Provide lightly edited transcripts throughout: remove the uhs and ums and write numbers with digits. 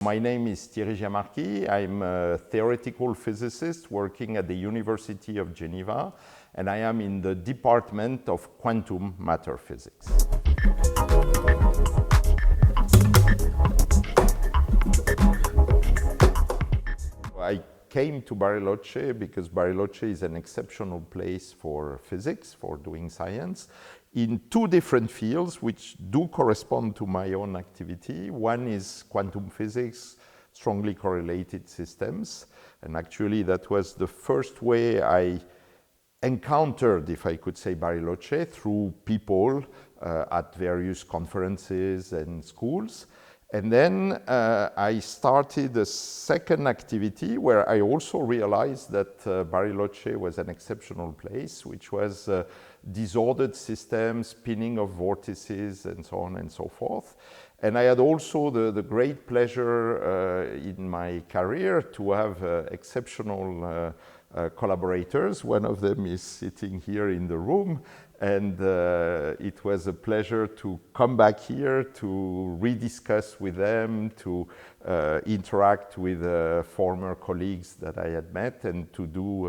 My name is Thierry Giamarchi. I'm a theoretical physicist working at the University of Geneva, and I am in the Department of Quantum Matter Physics. I came to Bariloche because Bariloche is an exceptional place for physics, for doing science, in two different fields which do correspond to my own activity. One is quantum physics, strongly correlated systems, and actually that was the first way I encountered, if I could say, Bariloche through people at various conferences and schools. And then I started a second activity where I also realized that Bariloche was an exceptional place, which was disordered systems, spinning of vortices, and so on and so forth. And I had also the great pleasure in my career to have exceptional collaborators. One of them is sitting here in the room, and it was a pleasure to come back here to rediscuss with them, to interact with former colleagues that I had met, and to do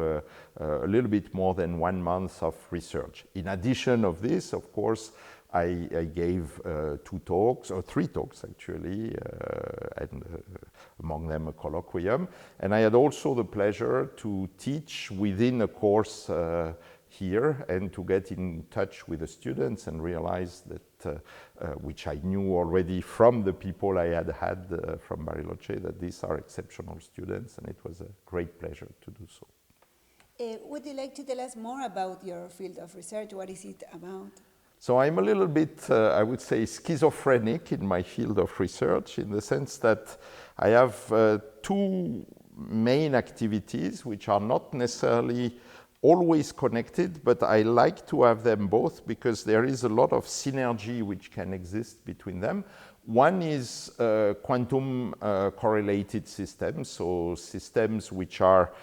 a little bit more than 1 month of research. In addition of this, of course, I gave 2 talks, or 3 talks actually, and among them a colloquium. And I had also the pleasure to teach within a course here and to get in touch with the students and realize that, which I knew already from the people I had from Bariloche, that these are exceptional students, and it was a great pleasure to do so. Would you like to tell us more about your field of research? What is it about? So I'm a little bit, I would say, schizophrenic in my field of research, in the sense that I have 2 main activities which are not necessarily always connected, but I like to have them both because there is a lot of synergy which can exist between them. One is quantum correlated systems, so systems which are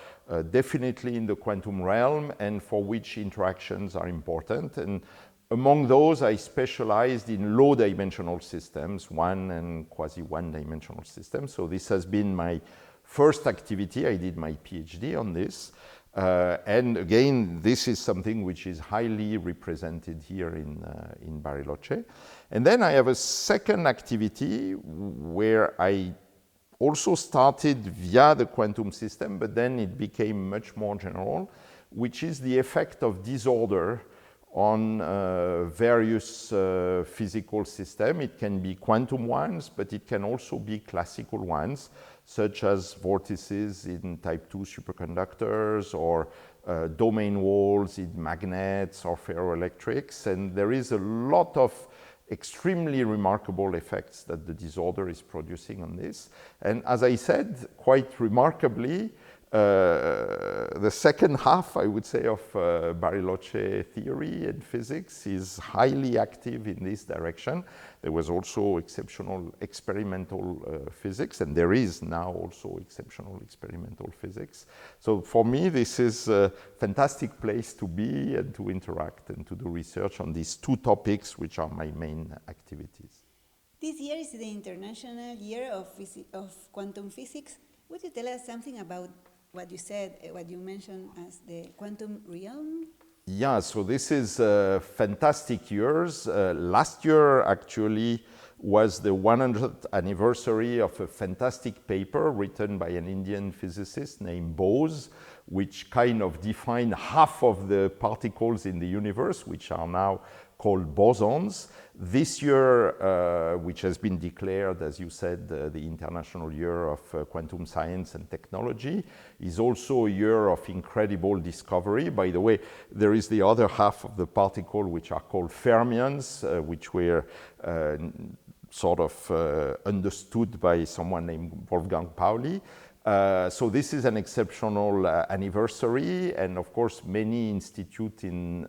definitely in the quantum realm and for which interactions are important. And among those, I specialized in low-dimensional systems, one and quasi-one-dimensional systems. So this has been my first activity. I did my PhD on this. And again, this is something which is highly represented here in Bariloche. And then I have a second activity where I also started via the quantum system, but then it became much more general, which is the effect of disorder on various physical systems. It can be quantum ones, but it can also be classical ones, such as vortices in type 2 superconductors or domain walls in magnets or ferroelectrics. And there is a lot of extremely remarkable effects that the disorder is producing on this. And as I said, quite remarkably, the second half, I would say, of Bariloche theory and physics is highly active in this direction. There was also exceptional experimental physics, and there is now also exceptional experimental physics. So for me, this is a fantastic place to be and to interact and to do research on these 2 topics, which are my main activities. This year is the International Year of Quantum Physics. Would you tell us something about what you said, what you mentioned as the quantum realm? Yeah, so this is fantastic years. Last year actually was the 100th anniversary of a fantastic paper written by an Indian physicist named Bose, which kind of defined half of the particles in the universe, which are now called bosons. This year, which has been declared, as you said, the International Year of Quantum Science and Technology, is also a year of incredible discovery. By the way, there is the other half of the particle, which are called fermions, which were sort of understood by someone named Wolfgang Pauli. So this is an exceptional anniversary, and of course many institutes in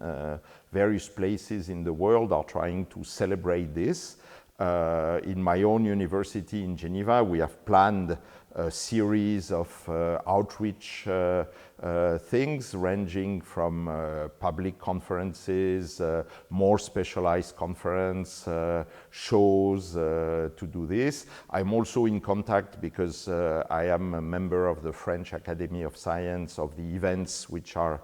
various places in the world are trying to celebrate this. In my own university in Geneva, we have planned a series of outreach things ranging from public conferences, more specialized conference, shows to do this. I'm also in contact because I am a member of the French Academy of Science of the events which are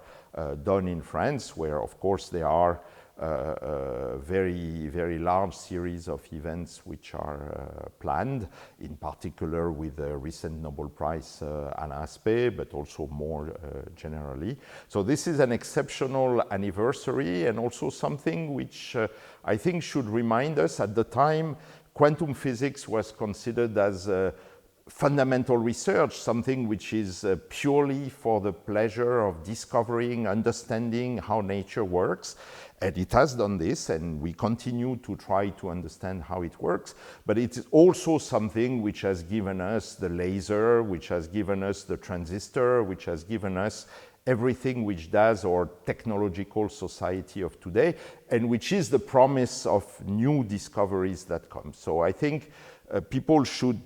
done in France, where of course there are a very large series of events which are planned, in particular with the recent Nobel Prize Alain Aspect, but also more generally. So this is an exceptional anniversary and also something which I think should remind us. At the time, quantum physics was considered as fundamental research, something which is purely for the pleasure of discovering, understanding how nature works. And it has done this, and we continue to try to understand how it works. But it's also something which has given us the laser, which has given us the transistor, which has given us everything which does our technological society of today, and which is the promise of new discoveries that come. So I think people should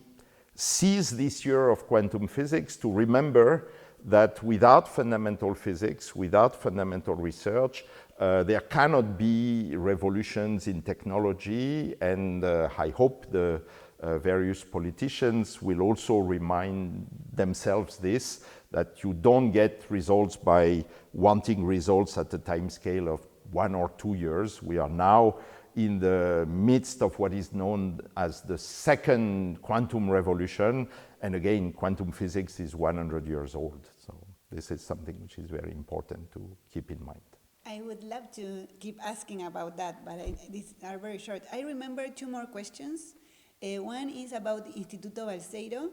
seize this year of quantum physics to remember that without fundamental physics, without fundamental research, there cannot be revolutions in technology, and I hope the various politicians will also remind themselves this, that you don't get results by wanting results at a time scale of 1 or 2 years. We are now in the midst of what is known as the second quantum revolution, and again, quantum physics is 100 years old. So this is something which is very important to keep in mind. I would love to keep asking about that, but these are very short. I remember 2 more questions. One is about Instituto Balseiro.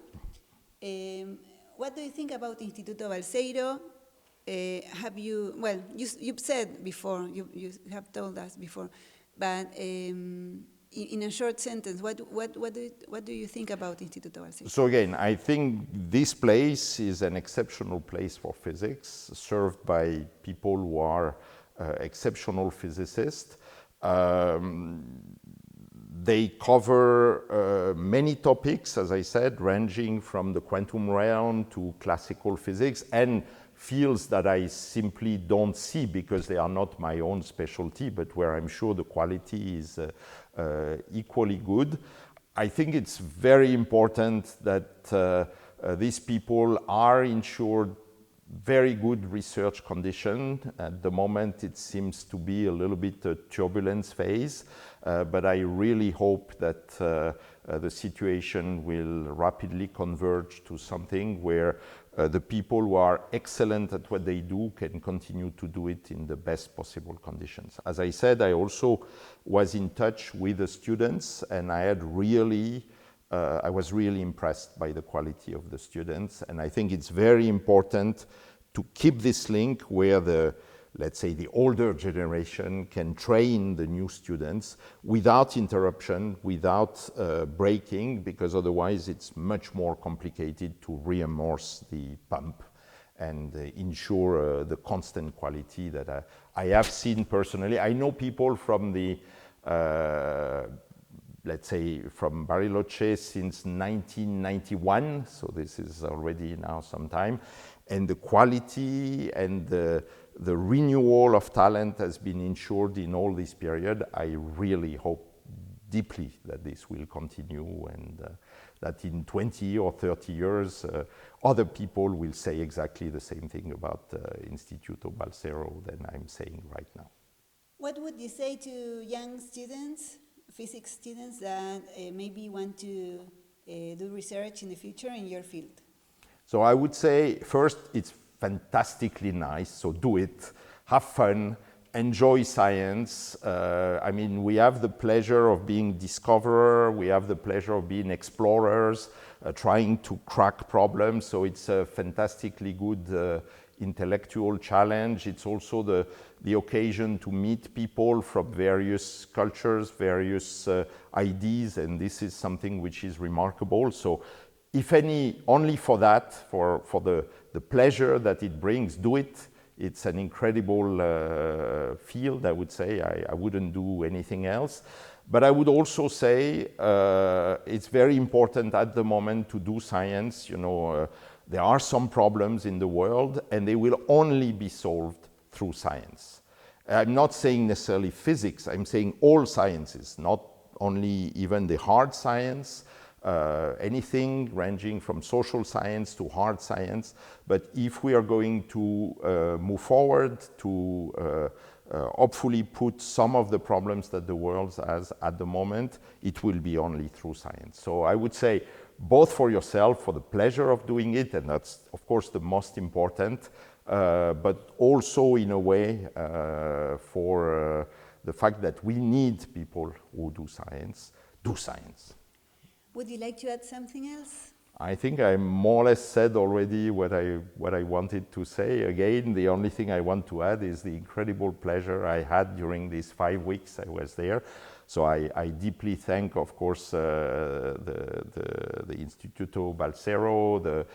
What do you think about Instituto Balseiro? Have you, well, you've said before, you have told us before, but in a short sentence, what do you think about Instituto Balseiro? So again, I think this place is an exceptional place for physics, served by people who are exceptional physicists. They cover many topics, as I said, ranging from the quantum realm to classical physics and fields that I simply don't see because they are not my own specialty, but where I'm sure the quality is equally good. I think it's very important that these people are ensured very good research condition. At the moment, it seems to be a little bit a turbulence phase, but I really hope that the situation will rapidly converge to something where the people who are excellent at what they do can continue to do it in the best possible conditions. As I said, I also was in touch with the students, and I was really impressed by the quality of the students, and I think it's very important to keep this link where let's say the older generation can train the new students without interruption, without breaking, because otherwise it's much more complicated to re-immerse the pump and ensure the constant quality that I have seen personally. I know people from the let's say from Bariloche since 1991, so this is already now some time, and the quality and the renewal of talent has been ensured in all this period. I really hope deeply that this will continue, and that in 20 or 30 years other people will say exactly the same thing about Instituto Balseiro than I'm saying right now. What would you say to young students, physics students that maybe want to do research in the future in your field? So I would say, first, it's fantastically nice, so do it, have fun, enjoy science. I mean, we have the pleasure of being discoverers, we have the pleasure of being explorers, trying to crack problems, so it's a fantastically good intellectual challenge. It's also the occasion to meet people from various cultures, various ideas, and this is something which is remarkable. So if any, only for that, for the pleasure that it brings, do it. It's an incredible field, I would say. I wouldn't do anything else. But I would also say it's very important at the moment to do science. You know, there are some problems in the world, and they will only be solved through science. I'm not saying necessarily physics, I'm saying all sciences, not only even the hard science, anything ranging from social science to hard science. But if we are going to move forward to hopefully put some of the problems that the world has at the moment, it will be only through science. So I would say both for yourself, for the pleasure of doing it, and that's of course the most important, but also in a way for the fact that we need people who do science. Would you like to add something else? I think I more or less said already what I wanted to say. Again, the only thing I want to add is the incredible pleasure I had during these 5 weeks I was there. So I deeply thank, of course, the Instituto Balsero, the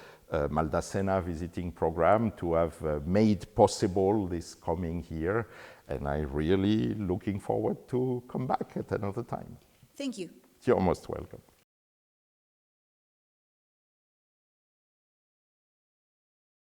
Maldacena visiting program to have made possible this coming here. And I'm really looking forward to come back at another time. Thank you. You're most welcome.